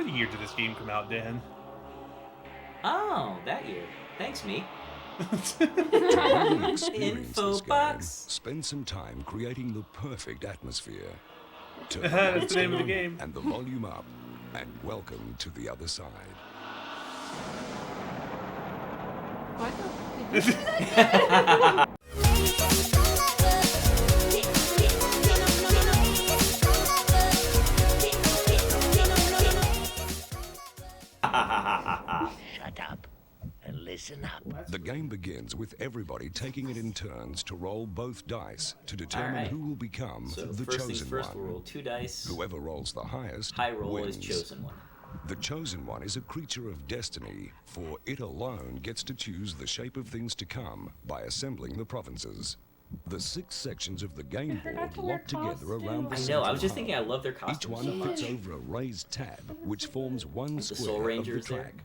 year did this game come out, Dan? Oh, that year. Thanks, me. Info box. Spend some time creating the perfect atmosphere. Turn the That's lights the name of the on game. And the volume up. And welcome to the other side. What the? Did you do that? Shut up and listen up. The game begins with everybody taking it in turns to roll both dice to determine Alright. who will become So the first things chosen first, one. we'll roll 2 dice. Whoever rolls the highest High roll wins. is chosen one. The chosen one is a creature of destiny, for it alone gets to choose the shape of things to come by assembling the provinces. The 6 sections of the game board lock together around the I know, central I was just hub. thinking I love their Each costumes one so much. fits over a raised tab, which forms one Like the Soul square of the Rangers there. track.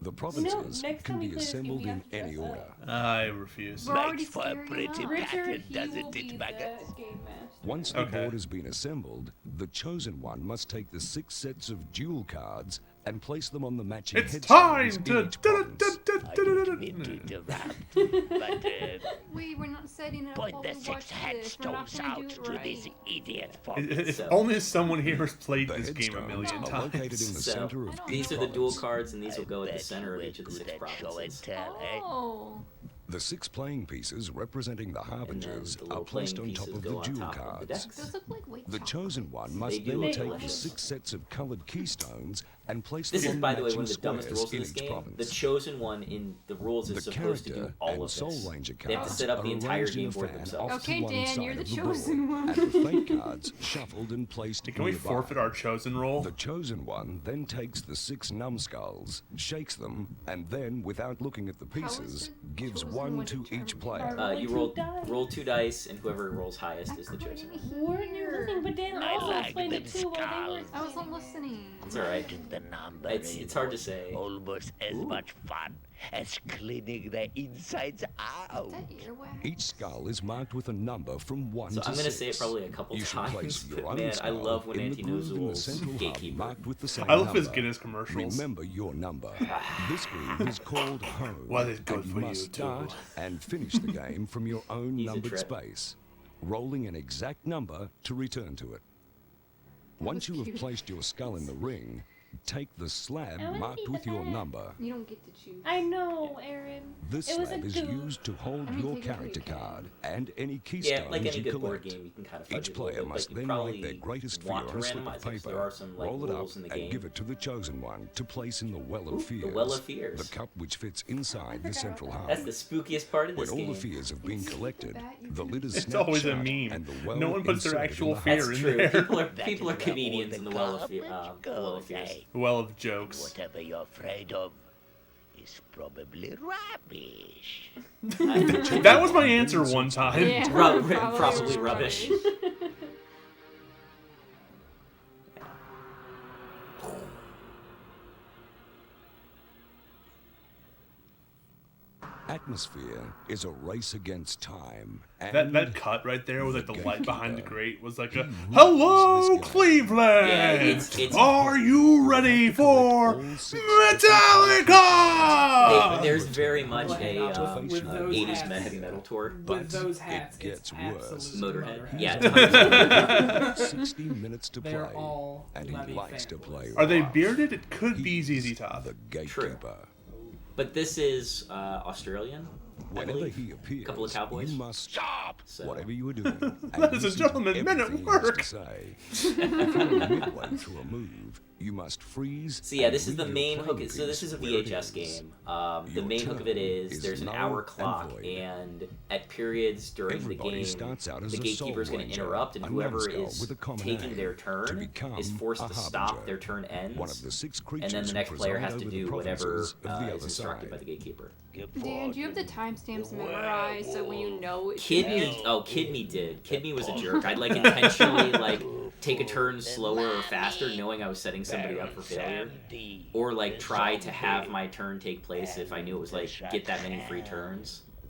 The provinces next can time be we play this game, assembled we in have to any dress up. order. I refuse. We're already Makes for a staring pretty enough. Richard, pattern, he doesn't will it, be maggots? the game master. Once the Okay. board has been assembled, the chosen one must take the 6 sets of duel cards and place them on the matching It's head time stones in to. each province. I don't mean to interrupt, but We're not setting it up point while the we 6 watch this. We're not headstones gonna out do it to right. this idiot for If So- only someone here has played The this game a headstones million are located in the times. So, center of each These are the dual province. cards, and these will go at the Bet center of you each of the we're 6 good at show and provinces. tell, eh? Oh. The 6 playing pieces representing the And then Harbingers the are little placed playing on top pieces of go the on duel top of the cards. decks. Those look like white The chosen one must They do then look take the delicious. 6 sets of colored keystones and place This them is, on by the the way, one matching of the dumbest squares rules in in this each game. The province. chosen one in the rules is The supposed to do character all and of Soul this. Ranger They have to cards set up are the entire arranged in game a board fan themselves. off to Okay, one Dan, side you're the of board, chosen one. and the fate cards shuffled and placed Can we nearby. forfeit our chosen roll? The chosen one then takes the 6 numbskulls, shakes them, and then, without looking at the How is pieces, the gives chosen 1 one to each determined? player. You roll 2 dice, and whoever rolls highest is the chosen one. Weren't you listening? But Dan I also like explained them it too while they were scars. I wasn't explaining it. listening. It's alright. Putting the number It's in hard to was say. almost as Ooh. much fun as cleaning the insides out. Is that earwax? Each skull is marked with a number from 1 So to I'm 6. gonna say it probably a couple You should times, place your but own man, I skull love when in the groove in the Anti-Noozle's central hub Gatekeeper. marked with the same I love his number. Guinness commercials. Remember your number. This groove is called home. Well, it's good and you for must you, too. start and finish the game from your own He's a numbered trip. space, rolling an exact number to return to it. Once was you have cute. placed your skull in the ring, take the slab I wanna marked keep with it your back. number. You don't get to choose. I know, Erin. This It was a slab is goof. used to hold I mean, your take it where character you can. card and any keystones Yeah, like any you good board collect. game, you can kind of fudge Each it a little player bit, must but you then probably write their greatest fear want to on a slip of randomize it, 'cause paper, there are some like roll it up, rules in the and game. give it to the chosen one to place in the Well of Fears. Well of Fears. The cup which fits inside the central hub. That's the spookiest part of When this all game. the fears have been It's collected, that you the can- lid is It's snapped always a shut meme. and the well No one puts their inserted actual in the fear That's hub. in true. there. People are That's comedians where in the all Well of garbage Well of goes, Fears. eh? Well of jokes. Whatever you're afraid of is probably rubbish. That was my answer one time. Yeah, Probably rubbish. Atmosfear is a race against time. And That cut right there with like the light behind the Gatekeeper. grate was like a He "Hello, rules this guy. Cleveland! Yeah, it's- Are you ready for all 6 Metallica?" There's very much Well, a hang on, with those 80s hats. heavy metal tour. With But those it hats, gets it's worse. absolute Motorhead. Yeah, Motorhead. it's 60 minutes to They're play, all and he Levy likes to fanboys. play Are they rock. bearded? It could be He's ZZ Top. the Gatekeeper. But this is Australian. I Whenever believe. he appears, Couple of cowboys. you must stop So- whatever you are doing. and Ladies and listen to gentlemen, men at everything he has work. to say. If you're midway through a move, you must freeze. So yeah, and this is the leave main your hook. playing So this piece is a where it VHS is. game. The Your main hook of it turn is is there's an null hour and clock, void. and at periods during Everybody the game, starts out as the a gatekeeper is Soul going to Ranger, interrupt, and a whoever numbskull is with a common taking aim their to turn become is forced a to stop. Harbinger, Their turn ends, one of the 6 and creatures then the who next player has preside to over the do whatever provinces of the is other instructed side. by the gatekeeper. Dan, do you have the timestamps memorized so when you know it's Kid your me, turn? oh, Kid me did. Kid me was a jerk. I'd like intentionally like take a turn slower or faster, knowing I was setting somebody up for failure, or like try to have my turn take place if I knew it was like get that many free turns.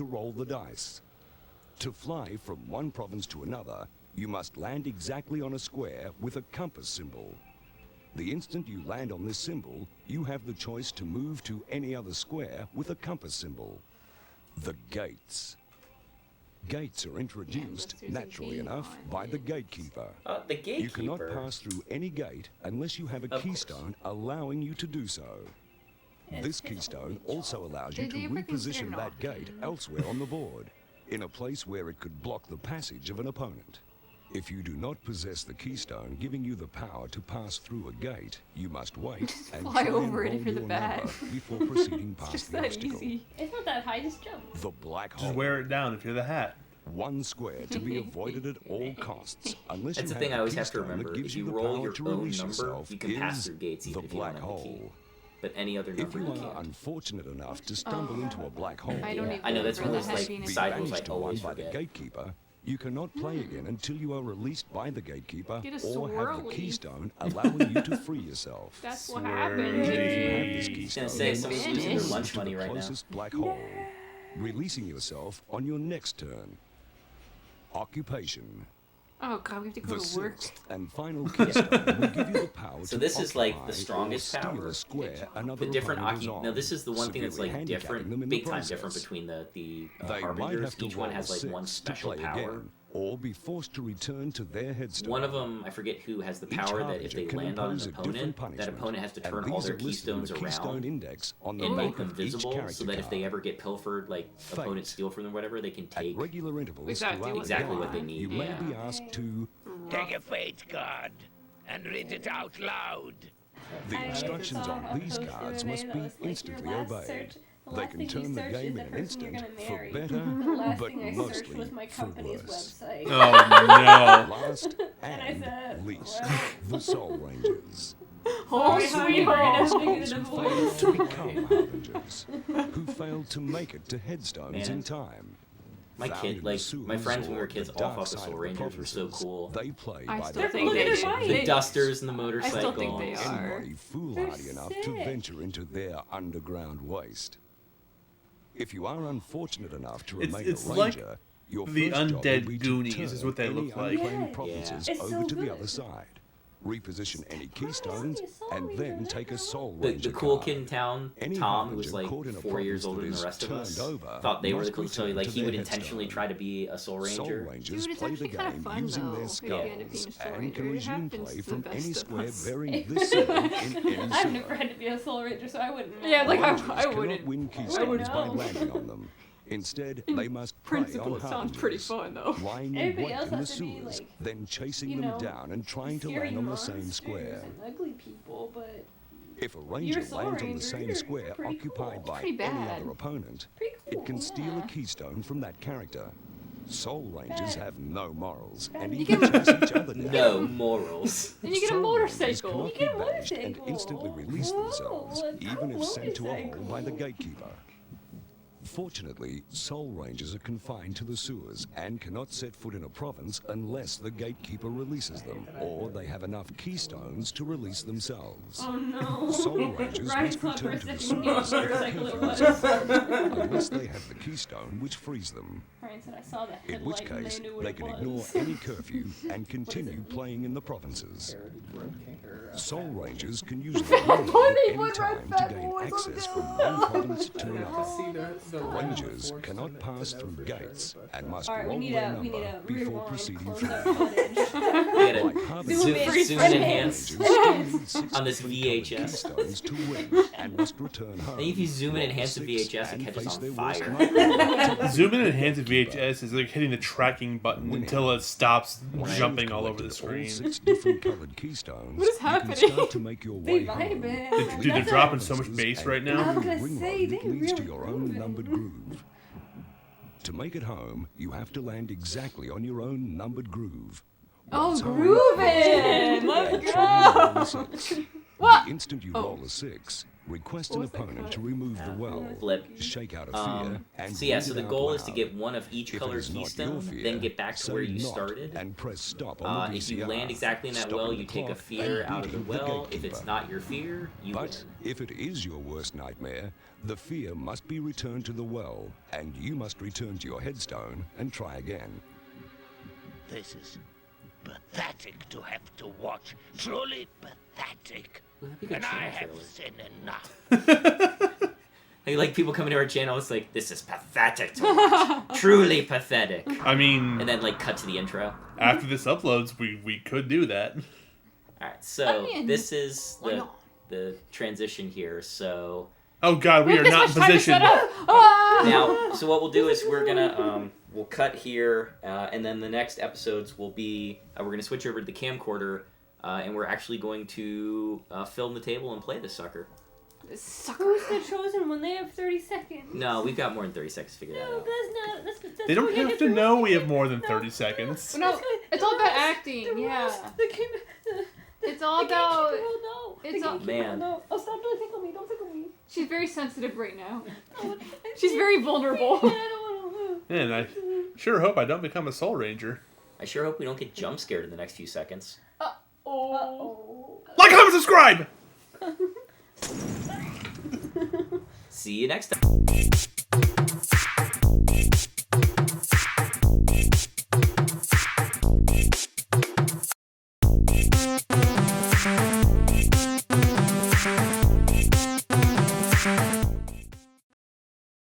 to roll the dice. To fly from one province to another, you must land exactly on a square with a compass symbol. The instant you land on this symbol, you have the choice to move to any other square with a compass symbol. The gates. Gates are introduced, there's a naturally gate enough, on by the it. Gatekeeper. The Gatekeeper. You cannot pass through any gate unless you have a Of course. keystone allowing you to do so. This keystone also allows you Did to they ever consider reposition that gate knocking? elsewhere on the board, in a place where it could block the passage of an opponent. If you do not possess the keystone giving you the power to pass through a gate, you must wait and fly try and over it if roll you're the your bad. number before proceeding past Just the that obstacle. easy. It's not that high, just jump. The black Just hole. wear it down if you're the hat. One square to be avoided at all costs, unless That's you the have thing a I always have to keystone that remember. gives If you the roll power your to own release number, yourself you can pass is through gates even the if you don't black have the key. hole. But any other If number you you are can't. unfortunate enough to stumble into a black hole, I don't even I know that's one of remember those that like being a side thing. rules I banished to one always by the forget. Gatekeeper, you cannot play again until you are released by the Gatekeeper Get a or have the swirly. keystone allowing you to free yourself. That's what Swirly. happened. If you have this I was keystone, say, you someone's must losing their move lunch to money the right now. closest black hole, releasing yourself on your next turn. Occupation. Oh god, we have to go The to work. sixth and final keystone will give you the power So to this is like occupy the strongest or steal power. a square another The different opponent is Aki. on, Now this is the one thing that's severely like handicapping them different, in the big time different process. between the They might Harbingers. have to Each one roll has like a one 6 to special play power. again, or be forced to return to their headstone. One of them, I forget who, has the Each power that Harbinger if they can land on an impose a different opponent, that punishment, opponent has to and turn all these their are listed in keystones the Keystone around Index on the and back make them of each visible, so character that if they card. ever get pilfered, like opponents Fate. steal from them or whatever, they can At take. regular intervals Exactly throughout what the Exactly game, what they need. you may Yeah. be asked to. Take a fate card and read it out loud. The I instructions saw on a these post the cards other must day be that was like, your instantly last obeyed. search- the They last can thing you turn the searched game is in the an person you're instant gonna for marry. better, The last but thing I searched mostly was my for company's worse. website. Oh no. Last I and said, least, well. the Soul Rangers. Oh, Sweetheart, I'm Souls bigger who than a failed to boy. become Harbingers, who failed to make it to headstones Man. in time. My Found kid, in like the my sewers friends when we or were kids, the all dark thought the side Soul of Rangers were so provinces, cool. They play I by still the think they Look do. at The dusters and the I motorcycles. still think they are. Anybody foolhardy enough to sick. venture into their underground waste. If you are unfortunate enough to It's- remain it's a like ranger, your the first job undead will be to Goonies turn is what they any look like. unclaimed Yeah. provinces It's over so to the good. other side. Reposition any Surprised keystones, you saw and me then there. take a soul The ranger cool card. kid in town, Any Tom, who was Harbinger like caught in a 4 years province older that than the is rest of us, turned over thought they were the must coolest. So return like to he their would intentionally headstone. try to be a Soul Soul Ranger. Rangers Dude, it's play the actually kinda game fun, using though, their if you end up being a skulls Soul and Ranger. can It resume happens play to the from best any of square us. bearing this symbol in any I've never sewer. had to be a Soul Ranger, so I wouldn't know. Yeah, like Rangers I cannot wouldn't. win I keystones wouldn't by know. landing on them. Instead, they must prey Principle, on it sounds pretty Harbingers, fun though. lying in Everybody wait else in the has to be, sewers, like, then chasing you them know, down and trying to scary land on the same monsters square. and ugly people, but If a ranger Soul lands on Ranger, the same you're square pretty occupied cool. by Pretty any bad. other opponent, pretty cool. it can steal yeah. a keystone from that character. Soul Rangers Bad. have no morals and You even chase each other down. No morals. Then you get a Soul Rangers motorcycle. cannot You get a be banished and motorcycle. instantly release Whoa, themselves, a even if sent to a hole motorcycle. by the Gatekeeper. Fortunately, Soul Rangers are confined to the sewers and cannot set foot in a province unless the Gatekeeper releases them, or they have enough keystones to release themselves. Oh no. Soul Rangers Ryan must thought for a return to the second he knew what sewers if motorcycle it curfew was. is set, unless they have the keystone which frees them, Ryan said I saw that in which headlight and case they knew what they it can was. ignore any curfew and continue playing in the provinces. Soul Rangers can use the railroad at any time to gain access from one province to another. See the Rangers cannot pass through gates and must Alright, we roll need their a number before rewind, proceeding close through. up footage. You gotta Like Harbingers, Zoom in, zoom friend. and enhance. Rangers still need 6 On this different colored VHS. keystones to win and must return home. I think if you zoom and roll enhance the 6 VHS, it and catches face on their worst fire. nightmare. Zoom in and enhance a VHS is like hitting the tracking button Winning. until it stops Once jumping you've all over the collected all screen. 6 different colored keystones, What is you can happening? start to make your They way home. vibing. Dude, they're dropping so much bass right I now. was gonna Ring say, road they that leads to really your own grooving. numbered groove. To make it home, you have to land exactly on your own numbered groove. Oh, Once home, grooving! Let's roll go! a 6. What? The instant you Oh. roll a 6, request What an was that opponent cut? to remove the well, Flip. shake out a fear, and So yeah, read so it the out goal is to loud. get one of each If it color is not your keystone, fear, then get back to say where you not started. and press stop on the If you VCR, land exactly in that stopping well, the you take a clock fear and out of the beating well. If it's Gatekeeper. not your fear, you win. But if it is your worst nightmare, the fear must be returned to the well, and you must return to your headstone and try again. This is pathetic to have to watch. Truly pathetic. Well, that'd be a good And I channel have trailer. seen enough. Like people come into our channel, it's like, this is pathetic to watch. Truly pathetic. I mean, And then like cut to the intro. after this uploads, we could do that. Alright, so I mean, this is why not? the transition here, so... Oh god, we are this not in much time to position. set up. Ah! Now, so what we'll do is we're gonna, we'll cut here, and then the next episodes will be, we're gonna switch over to the camcorder, and we're actually going to film the table and play this sucker. Sucker. Who's the chosen one? They have 30 seconds. No, we've got more than 30 seconds to figure that No, out. that's not. That's They don't what we have get to the know rest we of have it. more than No, 30 seconds. No, That's good. it's all The about rest- acting, the yeah. rest- the game- It's all the gatekeeper about. will know. it's The all- gatekeeper will Man. know. Oh, stop! Don't tickle me! Don't tickle me! She's very sensitive right now. No, She's very vulnerable. I don't want to. Man, I sure hope I don't become a Soul Ranger. I sure hope we don't get jump scared in the next few seconds. Oh. Like, comment, subscribe! See you next time.